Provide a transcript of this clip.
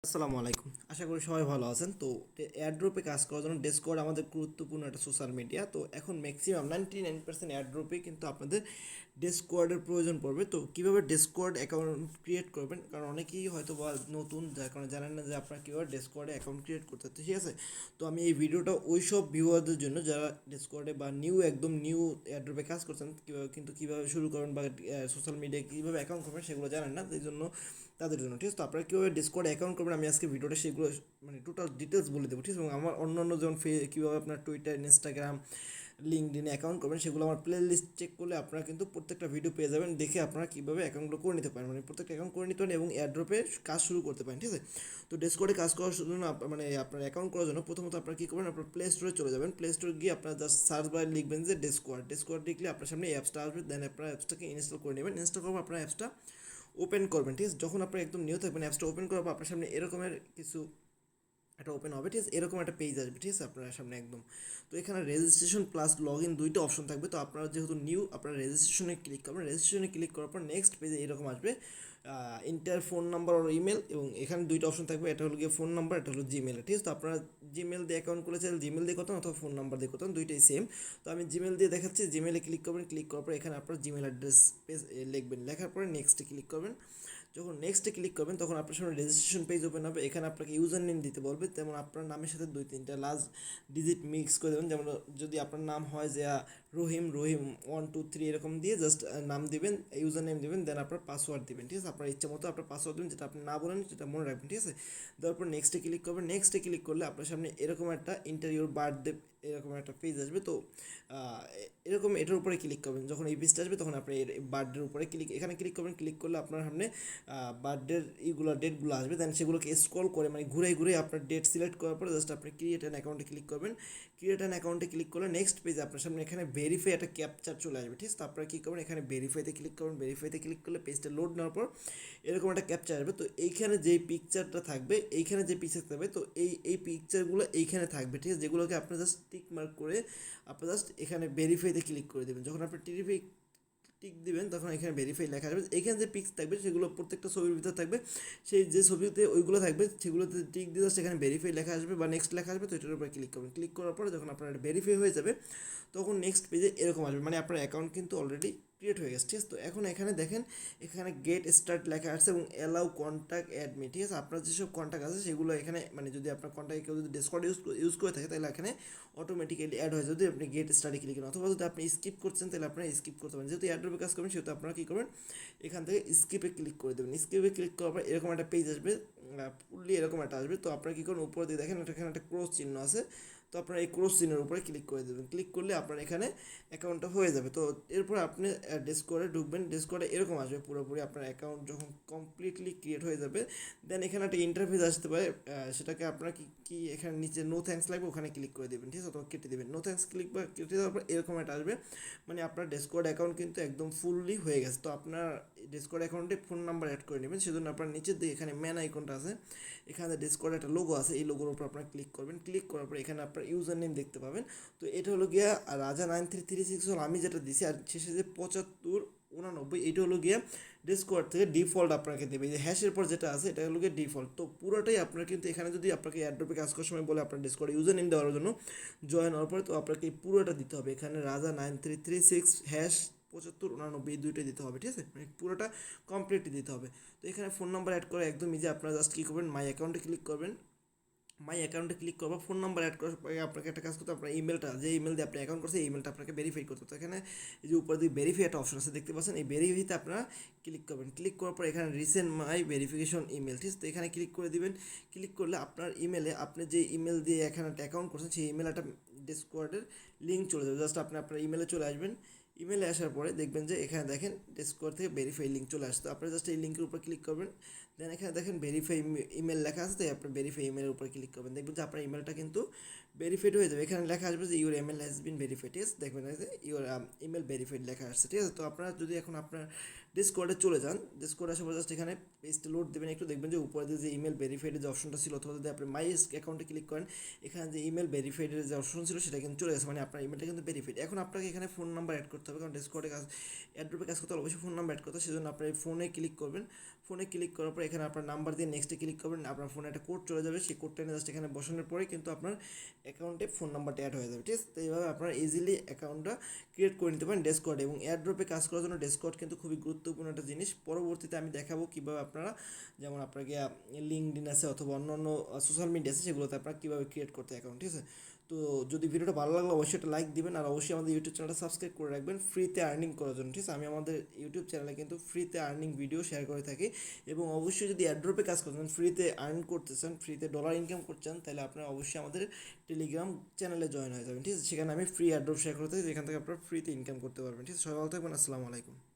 আসসালামু আলাইকুম। আশা করি সবাই ভালো আছেন। তো এয়ারড্রপে কাজ করার জন্য ডিসকর্ড আমাদের গুরুত্বপূর্ণ একটা সোশ্যাল মিডিয়া। তো এখন ম্যাক্সিমাম 99% এয়ারড্রপে কিন্তু আপনাদের ডিসকর্ডের প্রয়োজন পড়বে। তো কীভাবে ডিসকর্ড অ্যাকাউন্ট ক্রিয়েট করবেন, কারণ অনেকেই হয়তো বা নতুন, যার কারণে জানেন না যে আপনারা কীভাবে ডিসকর্ডে অ্যাকাউন্ট ক্রিয়েট করতে হচ্ছে, ঠিক আছে। তো আমি এই ভিডিওটা ওই সব ভিউয়ারদের জন্য যারা ডিসকর্ডে বা একদম নিউ এয়ারড্রপে কাজ করছেন, কীভাবে শুরু করবেন বা সোশ্যাল মিডিয়ায় কীভাবে অ্যাকাউন্ট করবেন সেগুলো জানেন না, এই জন্য তাদের জন্য, ঠিক আছে। তো আপনারা কীভাবে ডিসকর্ড অ্যাকাউন্ট করবেন আমি আজকে ভিডিওটা সেগুলো মানে টোটাল ডিটেলস বলে দেবো, ঠিক আছে। এবং আমার অন্য যেমন কীভাবে আপনার টুইটার, ইনস্টাগ্রাম, লিঙ্কডিনে অ্যাকাউন্ট করবেন সেগুলো আমার প্লে লিস্ট চেক করলে আপনারা কিন্তু প্রত্যেকটা ভিডিও পেয়ে যাবেন, দেখে আপনারা কীভাবে অ্যাকাউন্টগুলো করে নিতে পারেন, মানে প্রত্যেকটা অ্যাকাউন্ট করে নিতে পারেন এবং এয়ারড্রপে কাজ শুরু করতে পারেন, ঠিক আছে। তো ডিসকর্ডে কাজ করার জন্য মানে আপনার অ্যাকাউন্ট করার জন্য প্রথমত আপনারা কী করবেন, আপনার প্লে স্টোরে চলে যাবেন। প্লে স্টোরে গিয়ে আপনারা জাস্ট সার্চ বারে লিখবেন যে ডিসকর্ড লিখলে আপনার সামনে অ্যাপসটা আসবে। দেন আপনারা অ্যাপসটাকে ইনস্টল করে নেবেন। ইনস্টল করার পর আপনার অ্যাপসটা ওপেন করবেন, ঠিক আছে। যখন আপনি একদম নিউ থাকবেন, অ্যাপসটা ওপেন করার পর আপনার সামনে এরকমের কিছু একটা ওপেন হবে, ঠিক আছে। এরকম একটা পেজ আসবে, ঠিক আছে, আপনার সামনে একদম। তো এখানে রেজিস্ট্রেশন প্লাস লগ ইন দুইটা অপশন থাকবে। তো আপনারা যেহেতু নিউ, আপনারা রেজিস্ট্রেশনে ক্লিক করবেন। রেজিস্ট্রেশনে ক্লিক করার পর নেক্সট পেজে এরকম আসবে, ইন্টার ফোন নাম্বার আর ইমেল, এবং এখানে দুইটা অপশন থাকবে, এটা হলো গিয়ে ফোন নাম্বার, এটা হলো জিমেল, ঠিক আছে। তো আপনারা জিমেল দিয়ে অ্যাকাউন্ট খুলে চাইলে জিমেল দিয়ে করতেন অথবা ফোন নাম্বার দিয়ে করতেন, দুইটাই সেম। তো আমি জিমেল দিয়ে দেখাচ্ছি। জিমেলে ক্লিক করবেন, ক্লিক করার পর এখানে আপনার জিমেল অ্যাড্রেস পেজ লিখবেন, লেখার পরে নেক্সটে ক্লিক করবেন। যখন নেক্সটে ক্লিক করবেন তখন আপনার সামনে রেজিস্ট্রেশন পেজ ওপেন হবে। এখানে আপনাকে ইউজার নেম দিতে বলবে, তেমন আপনার নামের সাথে 2-3টা লাস্ট ডিজিট মিক্স করে দেবেন। যেমন যদি আপনার নাম হয় যে রহিম 1 2 3 এরকম দিয়ে জাস্ট নাম দিবেন, ইউজার নেম দিবেন, দেন আপনার পাসওয়ার্ড দিবেন, ঠিক আছে। আপনার ইচ্ছা মতো আপনার পাসওয়ার্ড দিবেন, যেটা আপনি না বলেন সেটা মনে রাখবেন, ঠিক আছে। তারপর নেক্সটে ক্লিক করবেন। নেক্সটে ক্লিক করলে আপনার সামনে এরকম একটা ইন্টারভিউর বার্থডে এরকম একটা পেজ আসবে। তো এরকম এটার উপরে ক্লিক করবেন। যখন এই পেজটা আসবে তখন আপনি এর বার্থডের উপরে এখানে ক্লিক করবেন। ক্লিক করলে আপনার সামনে বার্থডের ডেটগুলো আসবে। দেন সেগুলোকে স্ক্রল করে মানে ঘুরে ঘুরে আপনার ডেট সিলেক্ট করার পরে জাস্ট আপনি ক্রিয়েট অ্যান অ্যাকাউন্টে ক্লিক করবেন। ক্রিয়েট অ্যান অ্যাকাউন্টে ক্লিক করলে নেক্সট পেজে আপনার সামনে এখানে ভেরিফাই একটা ক্যাপচার চলে আসবে, ঠিক আছে। তো আপনারা কী করবেন, এখানে ভেরিফাইতে ক্লিক করবেন। ভেরিফাইতে ক্লিক করলে পেজটা লোড নেওয়ার পর এরকম একটা ক্যাপচার আসবে। তো এইখানে যেই পিকচারটা থাকবে, এইখানে যে পিকচার থাকবে, তো এই পিকচারগুলো এইখানে থাকবে, ঠিক আছে। যেগুলোকে আপনার জাস্ট টিক মার্ক করে আপনার জাস্ট এখানে ভেরিফাইতে ক্লিক করে দেবেন। যখন আপনি টিক দিবেন তখন এখানে ভেরিফাই লেখা আসবে। এখানে যে পিক্স থাকবে সেগুলো প্রত্যেকটা ছবির ভিতরে থাকবে, সেই যে ছবিতে ওইগুলো থাকবে সেগুলোতে টিক দিয়ে সেখানে ভেরিফাই লেখা আসবে বা নেক্সট লেখা আসবে। তো এটার উপরে ক্লিক করবেন। ক্লিক করার পরে যখন আপনার ভেরিফাই হয়ে যাবে তখন নেক্সট পেজে এরকম আসবে, মানে আপনার অ্যাকাউন্ট কিন্তু অলরেডি ক্রিয়েট হয়ে গেছে, ঠিক আছে। তো এখন এখানে দেখেন, এখানে গেট স্টার্ট লেখা আছে এবং অ্যালাউ কন্ট্যাক্ট অ্যাডমি, ঠিক আছে। আপনার যেসব কন্ট্যাক্ট আছে সেগুলো এখানে, মানে যদি আপনার কন্ট্যাক্টে কেউ যদি ডিসকর্ড ইউজ করে থাকে তাহলে এখানে অটোমেটিক্যালি অ্যাড হয়ে, যদি আপনি গেট স্টার্টে ক্লিক করেন। অথবা যদি আপনি স্কিপ করছেন তাহলে আপনারা স্কিপ করতে পারেন। যেহেতু এয়ারড্রপে কাজ করবেন সেহেতু আপনারা কী করবেন, এখান থেকে স্কিপে ক্লিক করে দেবেন। স্কিপে ক্লিক করার পর এরকম একটা পেজ আসবে, ফুললি এরকম একটা আসবে। তো আপনারা কী করুন, উপরে দিয়ে দেখেন এখানে একটা ক্রস চিহ্ন আছে। তো আপনারা এই ক্রস চিহ্নের উপরে ক্লিক করে দেবেন। ক্লিক করলে আপনার এখানে অ্যাকাউন্টটা হয়ে যাবে। তো এরপর আপনি ডিসকর্ডে ঢুকবেন। ডিসকর্ডে এরকম আসবে পুরোপুরি আপনার অ্যাকাউন্ট যখন কমপ্লিটলি ক্রিয়েট হয়ে যাবে। দেন এখানে একটা ইন্টারফেস আসতে পারে, সেটাকে আপনার কি এখানে নিচে নো থ্যাঙ্কস লাগবে, ওখানে ক্লিক করে দেবেন, ঠিক আছে। অথবা কেটে দেবেন। নো থ্যাঙ্কস ক্লিক বা কেটে দেওয়ার পর এরকম একটা আসবে, মানে আপনার ডিসকর্ড অ্যাকাউন্ট কিন্তু একদম ফুললি হয়ে গেছে। তো আপনার ডিসকর্ড অ্যাকাউন্টে ফোন নাম্বার অ্যাড করে নেবেন, সেজন্য আপনার নিচের দিকে এখানে ম্যান আইকনটা আছে, এখানে ডিসকর্ড একটা লোগো আছে, এই লোগোর উপর আপনার ক্লিক করবেন। ক্লিক করার পর এখানে আপনার ইউজার নেম দেখতে পাবেন। তো এটা হলো গিয়া রাজা 9336 হল আমি যেটা দিছি, আর শেষে যে 7589 এইটা হলো গিয়া ডিসকর্ড থেকে ডিফল্ট আপনাকে দেবে। এই যে হ্যাশের পর যেটা আছে এটা হলো গিয়ে ডিফল্ট। তো পুরোটাই আপনার কিন্তু এখানে যদি আপনাকে এয়ারড্রপে কাজ করার সময় বলে আপনার ডিসকর্ড ইউজার নেম দেওয়ার জন্য জয়েন হওয়ার পরে, তো আপনাকে এই পুরোটা দিতে হবে। এখানে রাজা 9336 হ্যাশ 7589 এই দুইটাই দিতে হবে, ঠিক আছে, মানে পুরোটা কমপ্লিটলি দিতে হবে। তো এখানে ফোন নাম্বার অ্যাড করে একদম ইজি। আপনারা জাস্ট কী করবেন, মাই অ্যাকাউন্টে ক্লিক করবেন। মাই অ্যাকাউন্টে ক্লিক করবো, ফোন নাম্বার অ্যাড করার পরে আপনাকে একটা কাজ করতে, আপনার ইমেলটা যে ইমেল দিয়ে আপনি অ্যাকাউন্ট করছে এই ইমেলটা আপনাকে ভেরিফাই করতে। তো এখানে এই যে উপর দিকে ভেরিফাই একটা অপশন আছে দেখতে পাচ্ছেন, এই ভেরিফাইতে আপনারা ক্লিক করবেন। ক্লিক করার পর এখানে রিসেন্ট মাই ভেরিফিকেশন ইমেল, ঠিক আছে। তো এখানে ক্লিক করে দিবেন। ক্লিক করলে আপনার ইমেলে আপনি যে ইমেল দিয়ে এখানে একটা অ্যাকাউন্ট করছেন সেই ইমেল একটা ডিসকর্ডের লিঙ্ক চলে যাবে। জাস্ট আপনি আপনার ইমেলে চলে আসবেন। ইমেলে আসার পরে দেখবেন যে এখানে দেখেন ডিসকর্ড থেকে ভেরিফাই লিঙ্ক চলে আসছে। তো আপনারা জাস্ট এই লিঙ্কের উপর ক্লিক করবেন। দেন এখানে দেখেন ভেরিফাই ইমেল লেখা আছে, তাই আপনি ভেরিফাই ইমেলের উপর ক্লিক করবেন। দেখবেন যে আপনার ইমেলটা কিন্তু ভেরিফাইড হয়ে যাবে। এখানে লেখা আসবে যে your email has been verified, ঠিক আছে। দেখবেন যে ইউর ইমেল ভেরিফাইড লেখা আসছে, ঠিক আছে। তো আপনারা যদি এখন আপনার ডিসকর্ডে চলে যান, ডিসকর্ড আসার পর জাস্ট এখানে পেজটা লোড দেবেন একটু, দেখবেন যে উপরে যে ইমেল ভেরিফাইডের যে অপশনটা ছিল, অথবা যদি আপনি মাই অ্যাকাউন্টে ক্লিক করেন এখানে যে ইমেল ভেরিফাইডের যে অপশন ছিল সেটা কিন্তু চলে গেছে, মানে আপনার ইমেলটা কিন্তু ভেরিফাইড। এখন আপনাকে এখানে ফোন নাম্বার অ্যাড করতে হবে, কারণ ডিসকর্ডে কাজ এয়ারড্রপে কাজ করতে হলে অবশ্যই ফোন নাম্বার অ্যাড করতে হবে। সেজন্য আপনার ফোনে ক্লিক করবেন। ফোনে ক্লিক করার পর এখানে আপনার নাম্বার দিয়ে নেক্সটে ক্লিক করবেন, আপনার ফোনে একটা কোড চলে যাবে, সেই কোডটা জাস্ট এখানে বসানোর পরে কিন্তু আপনার অ্যাকাউন্টে ফোন নাম্বারটা অ্যাড হয়ে যাবে। ঠিক আছে, তো এইভাবে আপনারা ইজিলি অ্যাকাউন্টটা ক্রিয়েট করে নিতে পারেন ডেসকোয়ার্ডে। এবং এয়ারড্রপে কাজ করার জন্য ডেসকোয়ার্ড কিন্তু খুবই গুরুত্বপূর্ণ একটা জিনিস। পরবর্তীতে আমি দেখাবো কীভাবে আপনারা, যেমন আপনাকে লিঙ্কডইন আছে অথবা অন্য অন্য সোশ্যাল মিডিয়া আছে, সেগুলোতে আপনারা কীভাবে ক্রিয়েট করতে অ্যাকাউন্ট। ঠিক আছে, তো যদি ভিডিওটা ভালো লাগলে অবশ্যই একটা লাইক দিবেন, আর অবশ্যই আমাদের ইউটিউব চ্যানেলটা সাবস্ক্রাইব করে রাখবেন ফ্রিতে আর্নিং করার জন্য। ঠিক আছে, আমি আমাদের ইউটিউব চ্যানেলে কিন্তু ফ্রিতে আর্নিং ভিডিও শেয়ার করে থাকি। এবং অবশ্যই যদি এয়ারড্রপে কাজ করছেন, ফ্রিতে আর্ন করতেছেন, ফ্রিতে ডলার ইনকাম করছেন, তাহলে আপনারা অবশ্যই আমাদের টেলিগ্রাম চ্যানেলে জয়েন হয়ে যাবেন। ঠিক আছে, সেখানে আমি ফ্রি এয়ারড্রপ শেয়ার করে থাকি, যেখান থেকে আপনারা ফ্রিতে ইনকাম করতে পারবেন। ঠিক আছে, সবাই ভালো থাকবেন, আসসালামু আলাইকুম।